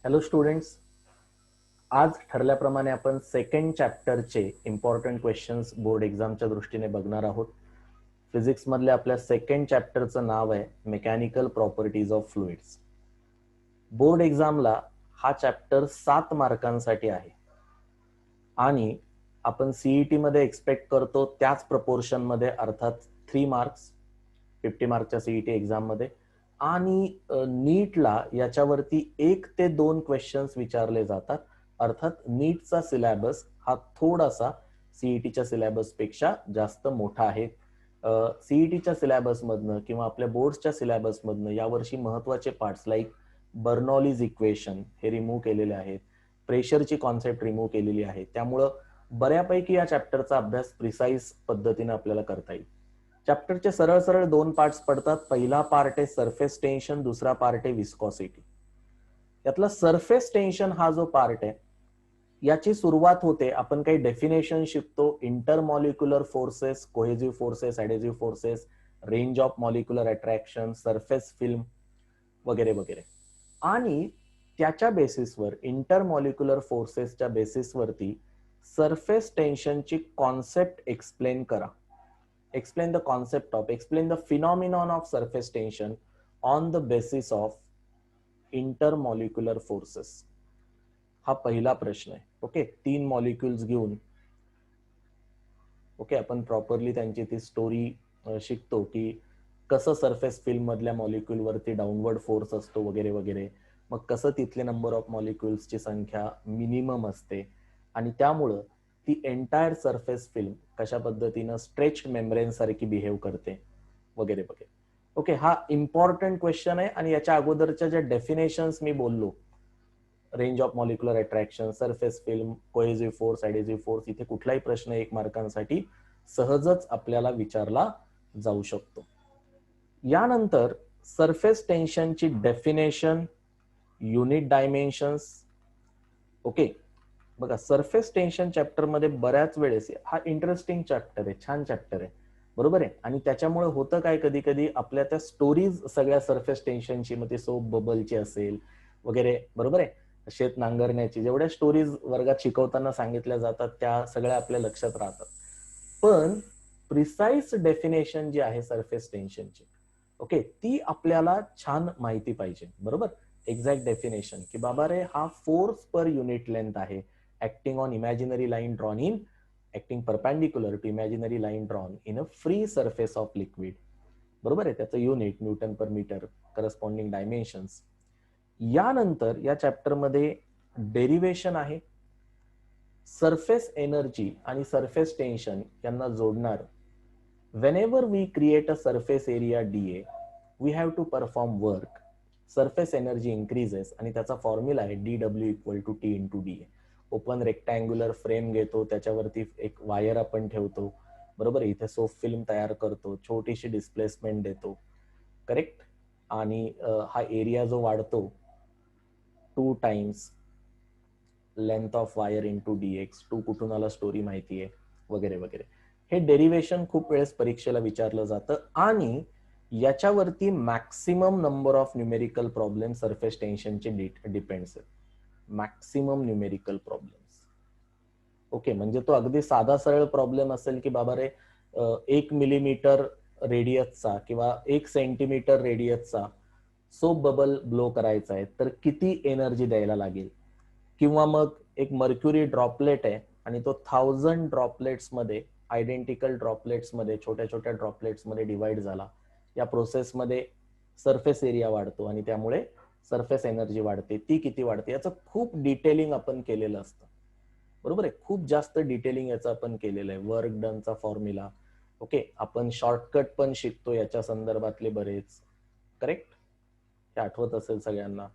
Hello students, आज ठरल्याप्रमाणे आपण सेकंड चॅप्टरचे इम्पॉर्टंट क्वेश्चन्स बोर्ड एक्झामच्या दृष्टीने बघणार आहोत. फिजिक्स मधल्या आपल्या सेकंड चॅप्टरचं नाव आहे mechanical properties of fluids. Board एक्झामला हा चॅप्टर 7 मार्कांसाठी आहे आणि आपण सीईटी मध्ये एक्सपेक्ट करतो त्याच प्रपोर्शन मध्ये, अर्थात 3 मार्क्स 50 मार्कच्या सीईटी एक्झाम मध्ये. आणि नीटला याच्यावरती 1 ते 2 क्वेश्चन्स विचारले जातात. अर्थात नीटचा सिलेबस हा थोडासा सीईटीच्या सिलेबस पेक्षा जास्त मोठा आहे. सीईटीच्या सिलेबस मधनं किंवा आपल्या बोर्डच्या सिलेबस मधनं यावर्षी महत्वाचे पार्ट्स लाईक बर्नॉलीज इक्वेशन हे रिमूव्ह केलेले आहेत, प्रेशरची कॉन्सेप्ट रिमूव्ह केलेली आहे. त्यामुळं बऱ्यापैकी या चॅप्टरचा अभ्यास प्रिसाईज पद्धतीने आपल्याला करता येईल. चॅप्टरचे सरळ सरळ 2 पार्ट्स पडतात. पहिला पार्ट आहे सरफेस टेन्शन, दुसरा पार्ट आहे विस्कॉसिटी. यातला सरफेस टेन्शन हा जो पार्ट आहे याची सुरुवात होते, आपण काही डेफिनेशन शिकतो, intermolecular forces, cohesive forces, adhesive forces, range of molecular attraction, surface film वगैरे वगैरे. आणि त्याच्या बेसिसवर, इंटरमॉलिक्युलर फोर्सेसच्या बेसिसवरती सरफेस टेन्शनची कॉन्सेप्ट एक्सप्लेन करा. Explain the concept of, explain the phenomenon of surface tension on the basis of intermolecular forces. हा पहिला प्रश्न आहे. ओके, 3 मॉलिक्युल्स घेऊन आपण प्रॉपरली त्यांची ती स्टोरी शिकतो की कसं सरफेस फिल्म मधल्या मॉलिक्युल वरती डाऊनवर्ड फोर्स असतो वगैरे वगैरे. मग कसं तिथले नंबर ऑफ मॉलिक्युल्सची संख्या मिनिमम असते आणि त्यामुळं ती एंटायर सरफेस फिल्म कशा पद्धतीनं स्ट्रेच्ड मेम्ब्रेन सारखी बिहेव करते वगैरे वगैरे. ओके, हा इम्पॉर्टंट क्वेश्चन आहे. आणि याच्या अगोदरच्या ज्या डेफिनेशन्स मी बोललो, range of molecular attraction, surface film, cohesive force, adhesive force, इथे कुठलाही प्रश्न 1 मार्कांसाठी सहजच आपल्याला विचारला जाऊ शकतो. यानंतर सरफेस टेन्शनची डेफिनेशन, युनिट डायमेन्शन्स. ओके, बघा, सरफेस टेन्शन चॅप्टर मध्ये बऱ्याच वेळेस हा इंटरेस्टिंग चॅप्टर आहे, छान चॅप्टर आहे, बरोबर आहे. आणि त्याच्यामुळे होतं काय, कधी कधी आपल्या त्या स्टोरीज सगळ्या सरफेस टेन्शनची, मग ती सोप बबलची असेल वगैरे, बरोबर आहे, शेत नांगरण्याची, जेवढ्या स्टोरीज वर्गात शिकवताना सांगितल्या जातात त्या सगळ्या आपल्या लक्षात राहतात. पण प्रिसाईज डेफिनेशन जी आहे सरफेस टेन्शनची, ओके, ती आपल्याला छान माहिती पाहिजे, बरोबर. एक्झॅक्ट डेफिनेशन की बाबा रे, हा फोर्स पर युनिट लेंथ आहे acting on imaginary line drawn in, acting perpendicular to imaginary line drawn in a free surface of liquid, बरोबर आहे. त्याचं युनिट न्यूटन पर मीटर, करस्पॉन्डिंग डायमेन्शन्स. यानंतर या चॅप्टर मध्ये डेरिवेशन आहे. सरफेस एनर्जी आणि surface tension यांना जोडणार. whenever we create a surface area dA, we have to perform work. Surface energy increases आणि त्याचा फॉर्म्युला आहे dW equal to T into DA. Open rectangular frame घेतो, त्याच्यावरती एक वायर आपण ठेवतो, बरोबर. इथे सोप फिल्म तयार करतो, छोटीशी डिस्प्लेसमेंट देतो, करेक्ट. आणि हा एरिया जो वाढतो 2 times length of wire into DX. 2 कुठून आला स्टोरी माहिती आहे वगैरे वगैरे. हे डेरिवेशन खूप वेळेस परीक्षेला विचारलं जातं आणि याच्यावरती maximum number of numerical problem surface टेन्शनचे डिपेंड्स आहेत. Maximum numerical problems. ओके, म्हणजे तो अगदी साधा सरळ प्रॉब्लेम असेल की बाबा रे, 1 मिलीमीटर रेडियसचा किंवा 1 सेंटीमीटर रेडियसचा सोप बबल ब्लो करायचा आहे, तर किती एनर्जी द्यायला लागेल. किंवा मग एक मर्क्युरी ड्रॉपलेट आहे आणि तो 1000 ड्रॉपलेट्स मध्ये, आयडेंटिकल ड्रॉपलेट्स मध्ये, छोट्या छोट्या ड्रॉपलेट्स मध्ये डिवाइड झाला. या प्रोसेसमध्ये सरफेस एरिया वाढतो आणि त्यामुळे सरफेस एनर्जी वाढते. ती किती वाढते याचं खूप डिटेलिंग आपण केलेलं असतं, बरोबर आहे. खूप जास्त डिटेलिंग याचं आपण केलेलं आहे. वर्क डनचा फॉर्म्युला, ओके, आपण शॉर्टकट पण शिकतो याच्या संदर्भातले बरेच, करेक्ट. हे आठवत असेल सगळ्यांना,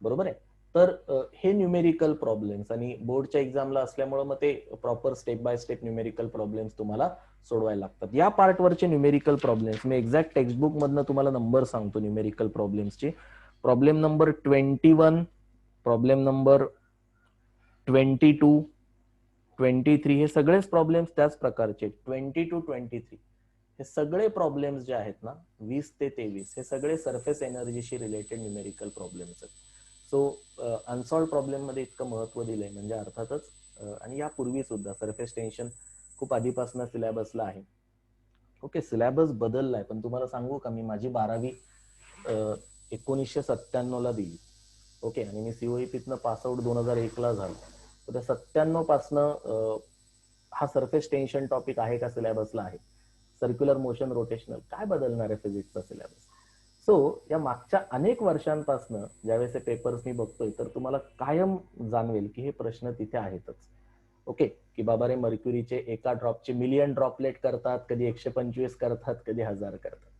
बरोबर आहे. तर हे न्यूमेरिकल प्रॉब्लेम्स आणि बोर्डच्या एक्झामला असल्यामुळे मग ते proper step by step numerical problems तुम्हाला सोडवायला लागतात. या पार्टवरचे न्यूमेरिकल प्रॉब्लेम्स मी एक्झॅक्ट टेक्स्टबुक मधनं तुम्हाला नंबर सांगतो न्यूमेरिकल प्रॉब्लेम्सची. प्रॉब्लेम नंबर 21, प्रॉब्लेम नंबर 22, 23, हे सगळेच प्रॉब्लेम्स त्याच प्रकारचे. 22, 23 हे सगळे प्रॉब्लेम्स जे आहेत ना, 20 ते 23, हे सगळे सरफेस एनर्जीशी रिलेटेड न्यूमेरिकल प्रॉब्लेम्स आहेत. सो अनसॉल्व प्रॉब्लेम मध्ये इतकं महत्व दिलंय म्हणजे अर्थातच आणि यापूर्वी सुद्धा सरफेस टेन्शन खूप आधीपासून सिलेबसला आहे. ओके, सिलेबस बदललाय, पण तुम्हाला सांगू का, मी माझी 12वी 1997 ला दिली. ओके, आणि मी सीओईपीतनं पासआउट 2001 ला झालो. तर 97 पासनं हा सरफेस टेन्शन टॉपिक आहे का सिलेबसला आहे. सर्क्युलर मोशन, रोटेशनल, काय बदलणार आहे फिजिक्सचा सिलेबस. सो या मागच्या अनेक वर्षांपासून ज्यावेळेस हे पेपर्स मी बघतोय तर तुम्हाला कायम जाणवेल की हे प्रश्न तिथे आहेतच. ओके, की बाबा रे मर्क्युरीचे एका ड्रॉपचे मिलियन ड्रॉपलेट करतात, कधी 125 करतात, कधी 1000 करतात.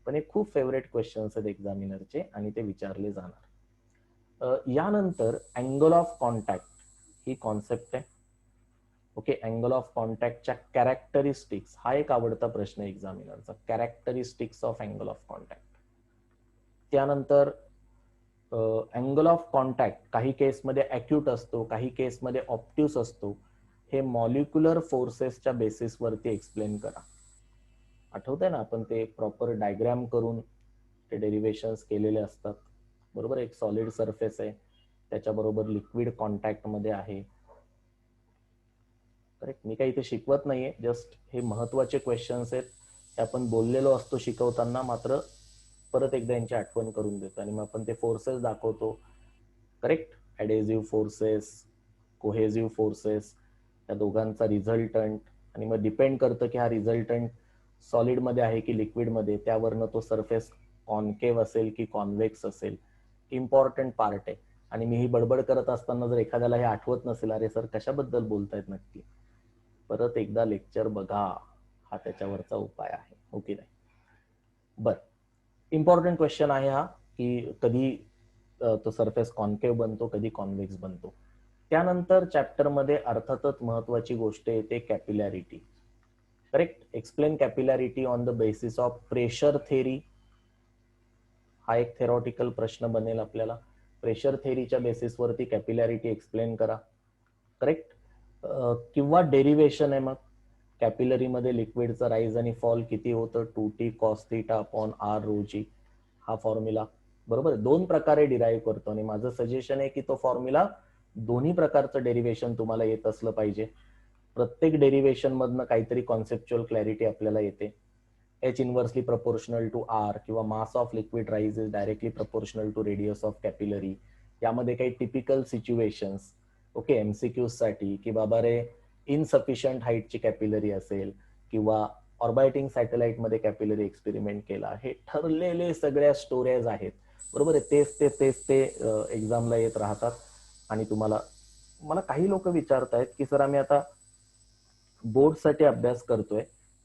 पण हे खूप फेवरेट क्वेश्चन्स आहेत एक्झामिनरचे आणि ते विचारले जाणार. यानंतर अँगल ऑफ कॉन्टॅक्ट ही कॉन्सेप्ट आहे. ओके, अँगल ऑफ कॉन्टॅक्टच्या कॅरेक्टरिस्टिक्स हा एक आवडता प्रश्न आहे एक्झामिनरचा, characteristics of angle of contact. त्यानंतर अँगल ऑफ कॉन्टॅक्ट काही केसमध्ये अॅक्यूट असतो, काही केसमध्ये ऑप्ट्यूस असतो. हे मॉलिक्युलर फोर्सेसच्या बेसिसवरती एक्सप्लेन करा. आठवतंय ना, आपण ते प्रॉपर डायग्राम करून ते डेरिव्हेशन्स केलेले असतात, बरोबर. एक सॉलिड सरफेस आहे, त्याच्याबरोबर लिक्विड कॉन्टॅक्ट मध्ये आहे. करेक्ट, मी काही इथे शिकवत नाहीये, जस्ट हे महत्वाचे क्वेश्चन्स आहेत. हे आपण बोललेलो असतो शिकवताना, मात्र परत एकदा यांची आठवण करून देतो आणि मग आपण ते फोर्सेस दाखवतो. करेक्ट, ऍडेझिव्ह फोर्सेस, कोहेझिव्ह फोर्सेस, त्या दोघांचा रिझल्टंट, आणि मग डिपेंड करतं की हा रिझल्टंट सॉलिड मध्ये आहे की लिक्विड मध्ये, त्यावरनं तो सरफेस कॉन्केव्ह असेल की कॉन्व्हेक्स असेल. इम्पॉर्टंट पार्ट आहे. आणि मी ही बडबड करत असताना जर एखाद्याला हे आठवत नसेल, अरे सर कशाबद्दल बोलतायत नक्की, परत एकदा लेक्चर बघा, हा त्याच्यावरचा उपाय आहे. ओके नाही, बर, इम्पॉर्टंट क्वेश्चन आहे हा, की कधी तो सरफेस कॉन्केव्ह बनतो, कधी कॉन्व्हेक्स बनतो. त्यानंतर चॅप्टर मध्ये अर्थातच महत्वाची गोष्ट येते capillarity. Correct, explain capillarity on the basis of pressure theory. हा एक थेरॉटिकल प्रश्न बनेल आपल्याला. प्रेशर थेरीच्या बेसिसवरती कॅपिलॅरिटी एक्सप्लेन करा. करेक्ट, किंवा डेरिव्हेशन आहे मग कॅपिलरी मध्ये लिक्विडचा राईज आणि फॉल किती होतं, 2t cos θ upon r rho g, हा फॉर्म्युला, बरोबर. दोन प्रकारे डिराईव्ह करतो आणि माझं सजेशन आहे की तो फॉर्म्युला दोन्ही प्रकारचं डेरिव्हेशन तुम्हाला येत असलं पाहिजे. प्रत्येक डेरिव्हेशन मधनं काहीतरी कॉन्सेप्च्युअल क्लॅरिटी आपल्याला येते. h inversely proportional to r किंवा mass of liquid rise is directly proportional to radius of capillary. यामध्ये काही टिपिकल सिच्युएशन्स, ओके, एमसीक्यूज साठी, की बाबा रे इनसफिशियंट हाईटची कॅपिलरी असेल किंवा ऑर्बिटिंग सॅटेलाइट मध्ये कॅपिलरी एक्सपेरिमेंट केला, हे ठरलेले सगळ्या स्टोरेज आहेत, बरोबर आहे. तेच ते एक्झामला येत राहतात. आणि तुम्हाला, मला काही लोक विचारतायत की सर आम्ही आता बोर्डसाठी अभ्यास करतोय,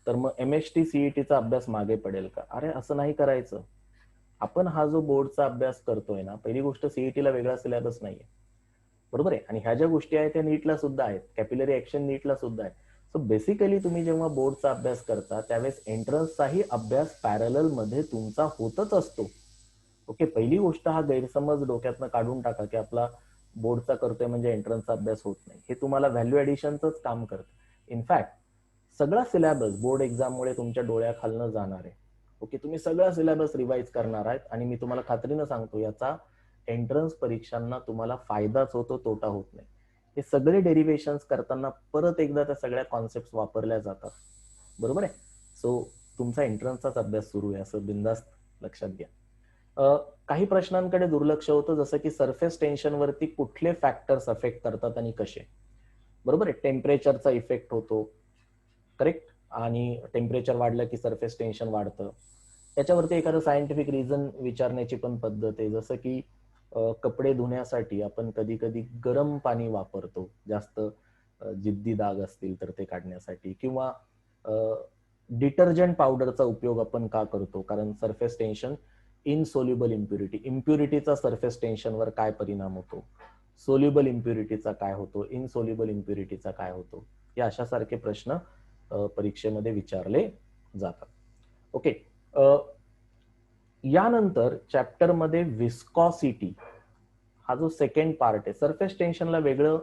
तर मग एमएसटी सीईटीचा अभ्यास मागे पडेल का. अरे असं नाही करायचं. आपण हा जो बोर्डचा अभ्यास करतोय ना, पहिली गोष्ट सीईटीला वेगळा सिलेबस नाहीये, बरोबर आहे. आणि ह्या ज्या गोष्टी आहेत त्या नीटला सुद्धा आहेत, कॅपिलरी ऍक्शन नीटला सुद्धा आहे. सो बेसिकली तुम्ही जेव्हा बोर्डचा अभ्यास करता त्यावेळेस एंट्रन्सचाही अभ्यास पॅरलल मध्ये तुमचा होतच असतो. ओके, पहिली गोष्ट हा गैरसमज डोक्यातनं काढून टाका की आपला बोर्डचा करतोय म्हणजे एंट्रन्सचा अभ्यास होत नाही. हे तुम्हाला व्हॅल्यू ऍडिशनच काम करतं. इनफॅक्ट सगळा सिलेबस बोर्ड एक्झाममुळे तुमच्या डोळ्याखालनं जाणार आहे. ओके, तुम्ही सगळा सिलेबस रिवाइज करणार आहेत आणि मी तुम्हाला खात्रीनं सांगतो याचा एंट्रन्स परीक्षांना तुम्हाला फायदाच होतो, तोटा होत नाही. हे सगळे डेरिव्हेशन्स करताना परत एकदा त्या सगळ्या कॉन्सेप्ट वापरल्या जातात, बरोबर आहे. सो तुमचा एंट्रन्सचाच अभ्यास सुरू आहे असं बिंदास्त लक्षात घ्या. काही प्रश्नांकडे दुर्लक्ष होतं, जसं की सरफेस टेन्शनवरती कुठले फॅक्टर्स अफेक्ट करतात आणि कसे, बरोबर आहे. टेम्परेचरचा इफेक्ट होतो, करेक्ट, आणि टेम्परेचर वाढलं की सरफेस टेन्शन वाढतं. त्याच्यावरती एखादं सायंटिफिक रिझन विचारण्याची पण पद्धत आहे, जसं की कपडे धुण्यासाठी आपण कधी कधी गरम पाणी वापरतो, जास्त जिद्दी डाग असतील तर ते काढण्यासाठी, किंवा डिटर्जंट पावडरचा उपयोग आपण का करतो, कारण सरफेस टेन्शन, इनसोल्युबल इम्प्युरिटी, इम्प्युरिटीचा सरफेस टेन्शनवर काय परिणाम होतो, सोल्युबल इम्प्युरिटीचा काय होतो, इनसोल्युबल इम्प्युरिटीचा काय होतो, या अशासारखे प्रश्न परीक्षेमध्ये विचारले जातात. ओके, यानंतर चॅप्टर मध्ये विस्कॉसिटी हा जो सेकंड पार्ट आहे, सरफेस टेन्शनला वेगळं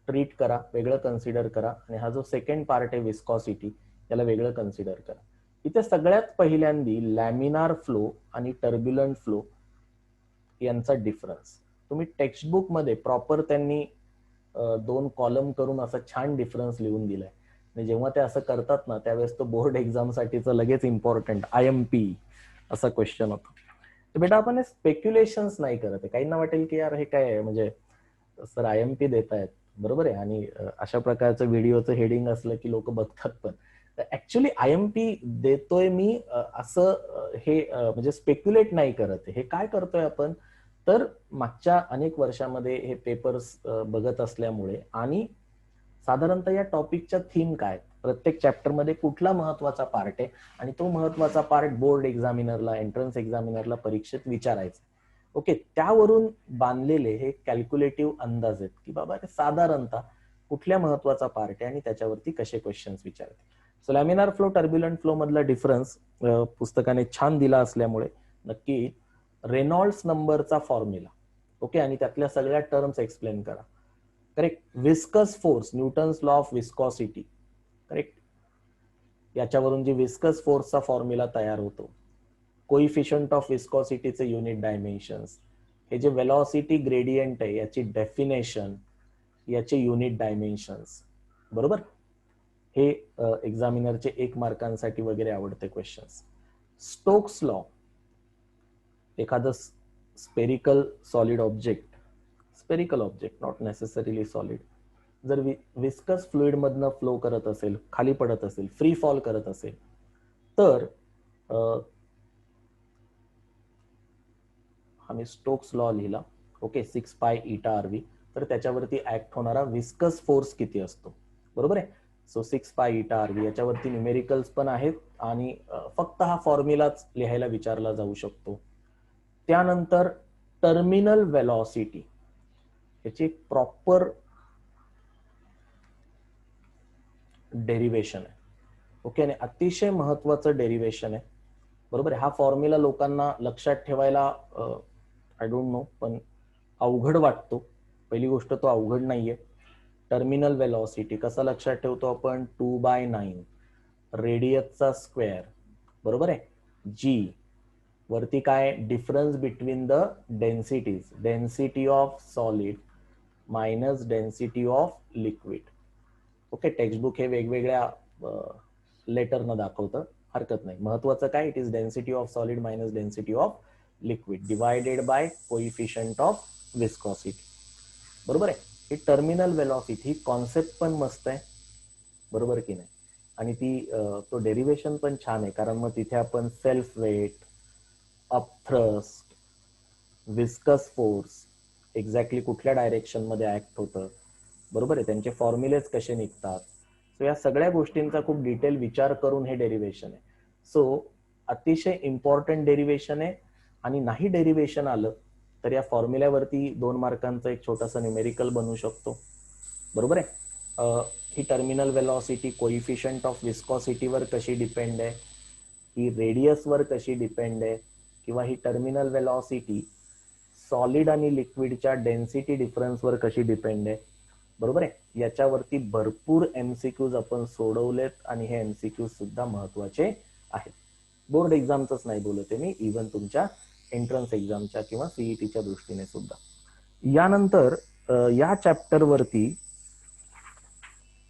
ट्रीट करा, वेगळं कन्सिडर करा, आणि हा जो सेकंड पार्ट आहे विस्कॉसिटी, त्याला वेगळं कन्सिडर करा. इथे सगळ्यात पहिल्यांदी लॅमिनार फ्लो आणि टर्ब्युलंट फ्लो यांचा डिफरन्स. तुम्ही टेक्स्टबुक मध्ये प्रॉपर त्यांनी 2 कॉलम करून असा छान डिफरन्स लिहून दिलाय. आणि जेव्हा ते असं करतात ना त्यावेळेस तो बोर्ड एक्झाम साठीच लगेच इम्पॉर्टंट IMP असा क्वेश्चन होतो. तर बेटा आपण स्पेक्युलेशन्स नाही करत आहे. काहींना वाटेल की यार हे काय आहे, म्हणजे सर IMP देत आहेत, बरोबर आहे, आणि अशा प्रकारचं व्हिडिओचं हेडिंग असलं की लोक बघतात. पण ऍक्च्युली IMP देतोय मी असं हे म्हणजे स्पेक्युलेट नाही करत. हे काय करतोय आपण, तर मागच्या अनेक वर्षामध्ये हे पेपर्स बघत असल्यामुळे आणि साधारणतः या टॉपिकच्या थीम काय, प्रत्येक चॅप्टरमध्ये कुठला महत्वाचा पार्ट आहे आणि तो महत्वाचा पार्ट बोर्ड एक्झामिनरला, एंट्रन्स एक्झामिनरला परीक्षेत विचारायचा. ओके, त्यावरून बांधलेले हे कॅल्क्युलेटिव्ह अंदाज आहेत की बाबा साधारणतः कुठल्या महत्वाचा पार्ट आहे आणि त्याच्यावरती कसे क्वेश्चन्स विचारते. So laminar flow, turbulent flow मधला डिफरन्स पुस्तकाने छान दिला असल्यामुळे नक्की रेनॉल्ड्स नंबरचा फॉर्म्युला, ओके, आणि त्यातल्या सगळ्या टर्म्स एक्सप्लेन करा. Correct. Viscous force, Newton's law of viscosity, correct, याच्यावरून जी विस्कस फोर्सचा फॉर्म्युला तयार होतो. कोइफिशियंट ऑफ विस्कॉसिटीचे युनिट डायमेन्शन्स, हे जे वेलॉसिटी ग्रेडियंट आहे याची डेफिनेशन, याचे युनिट डायमेन्शन्स, बरोबर. हे एक्झामिनरचे 1 मार्कांसाठी वगैरे आवडते क्वेश्चन्स. स्टोक्स लॉ, एखादं spherical solid object, spherical object not necessarily solid, जर विस्कस फ्लुइड मधनं फ्लो करत असेल, खाली पडत असेल, फ्री फॉल करत असेल, तर आम्ही स्टोक्स लॉ लिहिला, ओके, 6 पाय ईटा RV, तर त्याच्यावरती ऍक्ट होणारा विस्कस फोर्स किती असतो, बरोबर आहे. सो 6 पाय ईटा RV, याच्यावरती न्यूमेरिकल्स पण आहेत आणि फक्त हा फॉर्म्युलाच लिहायला विचारला जाऊ शकतो. त्यानंतर टर्मिनल वेलॉसिटी, याची प्रॉपर डेरिवेशन आहे, ओके, आणि अतिशय महत्वाचं डेरिवेशन आहे, बरोबर आहे. हा फॉर्म्युला लोकांना लक्षात ठेवायला आय डोंट नो पण अवघड वाटतो. पहिली गोष्ट तो अवघड नाहीये. टर्मिनल वेलॉसिटी कसा लक्षात ठेवतो आपण, 2/9 रेडियसचा स्क्वेअर, बरोबर आहे. G वरती काय, difference between the densities, density of solid minus density of liquid. Okay, textbook हे वेगवेगळ्या लेटरनं दाखवतं, हरकत नाही. महत्वाचं काय, it is density of solid minus density of liquid divided by coefficient of viscosity, बरोबर आहे. ही टर्मिनल वेलॉसिटी, ही कॉन्सेप्ट पण मस्त आहे, बरोबर की नाही, आणि ती तो डेरिवेशन पण छान आहे, कारण मग तिथे आपण self weight, upthrust, viscous force exactly कुठल्या डायरेक्शन मध्ये ऍक्ट होतं, बरोबर आहे, त्यांचे फॉर्म्युलेज कसे निघतात. सो या सगळ्या गोष्टींचा खूप डिटेल विचार करून हे डेरिवेशन आहे. सो अतिशय इम्पॉर्टंट डेरिवेशन आहे, आणि नाही डेरिवेशन आलं तर या फॉर्म्युल्यावरती 2 मार्कांचं एक छोटासा न्यूमेरिकल बनवू शकतो, बरोबर आहे. ही टर्मिनल वेलॉसिटी कोइफिशियंट ऑफ विस्कॉसिटीवर कशी डिपेंड आहे, ही रेडियसवर कशी डिपेंड आहे, किंवा ही टर्मिनल वेलॉसिटी सॉलिड आणि लिक्विडच्या डेन्सिटी डिफरन्सवर कशी डिपेंड आहे, बरोबर आहे. याच्यावरती भरपूर MCQज आपण सोडवलेत आणि हे MCQज सुद्धा महत्वाचे आहेत. बोर्ड एक्झामच नाही बोलते मी, इव्हन तुमच्या एंट्रन्स एक्झामच्या किंवा CETच्या दृष्टीने सुद्धा. यानंतर या चॅप्टर वरती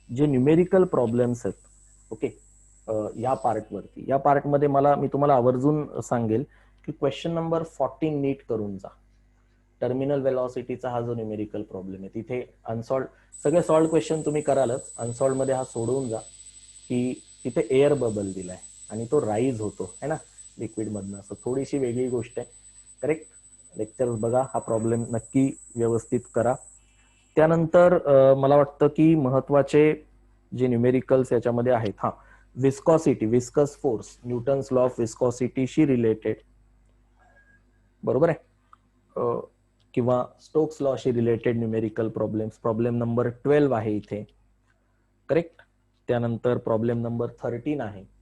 जे न्यूमेरिकल प्रॉब्लेम्स आहेत, ओके, या पार्टमध्ये मी तुम्हाला आवर्जून सांगेल की क्वेश्चन नंबर 14 नीट करून जा. टर्मिनल वेलॉसिटीचा हा जो न्यूमेरिकल प्रॉब्लेम आहे, तिथे अनसॉल्ड सगळे सॉल्ड क्वेश्चन तुम्ही करालच, अनसॉल्ड मध्ये हा सोडवून जा की तिथे एअर बबल दिलाय आणि तो राईज होतो है ना लिक्विड मधनं, असं थोडीशी वेगळी गोष्ट आहे, करेक्ट. लेक्चर्स बघा, हा प्रॉब्लेम नक्की व्यवस्थित करा. त्यानंतर मला वाटतं की महत्वाचे जे न्यूमेरिकल्स याच्यामध्ये आहेत, हा viscosity, viscous force, Newton's law of विस्कॉसिटीशी रिलेटेड, बरोबर आहे, किंवा स्टोक्स लॉशी related numerical problems, problem number 12 आहे इथे, करेक्ट. त्यानंतर प्रॉब्लेम नंबर 13 आहे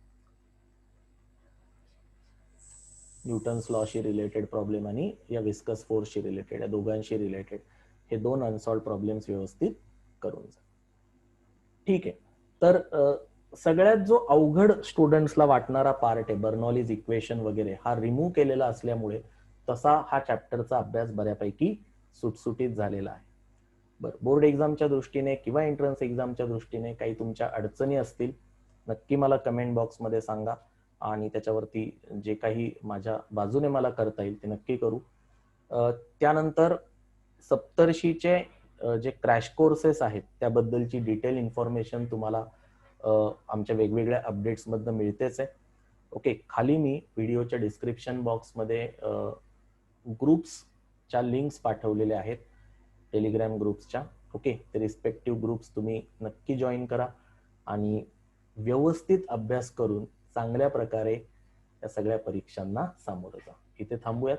न्यूटन्स लॉशी रिलेटेड प्रॉब्लेम आणि या विस्कस फोर्सशी रिलेटेड, या दोघांशी रिलेटेड हे 2 अनसॉल्ड प्रॉब्लेम्स व्यवस्थित करून जा. ठीक आहे. तर सगळ्यात जो अवघड स्टुडंट्सला वाटणारा पार्ट आहे, बर्नॉलीज इक्वेशन वगैरे, हा रिमूव्ह केलेला असल्यामुळे तसा हा चॅप्टरचा अभ्यास बऱ्यापैकी सुटसुटीत झालेला आहे. बरं, बोर्ड एक्झामच्या दृष्टीने किंवा एंट्रन्स एक्झामच्या दृष्टीने काही तुमच्या अडचणी असतील, नक्की मला कमेंट बॉक्समध्ये सांगा आणि त्याच्यावरती जे काही माझ्या बाजूने मला करता येईल ते नक्की करू. त्यानंतर सप्तर्षीचे जे क्रॅश कोर्सेस आहेत त्याबद्दलची डिटेल इन्फॉर्मेशन तुम्हाला आमच्या वेगवेगळ्या अपडेट्समधनं मिळतेच आहे. ओके, खाली मी व्हिडिओच्या डिस्क्रिप्शन बॉक्समध्ये ग्रुप्सच्या लिंक्स पाठवलेल्या आहेत, टेलिग्राम ग्रुप्सच्या. ओके, ते रिस्पेक्टिव्ह ग्रुप्स तुम्ही नक्की जॉईन करा आणि व्यवस्थित अभ्यास करून चांगल्या प्रकारे या सगळ्या परीक्षांना सामोरं जा. इथे थांबूयात.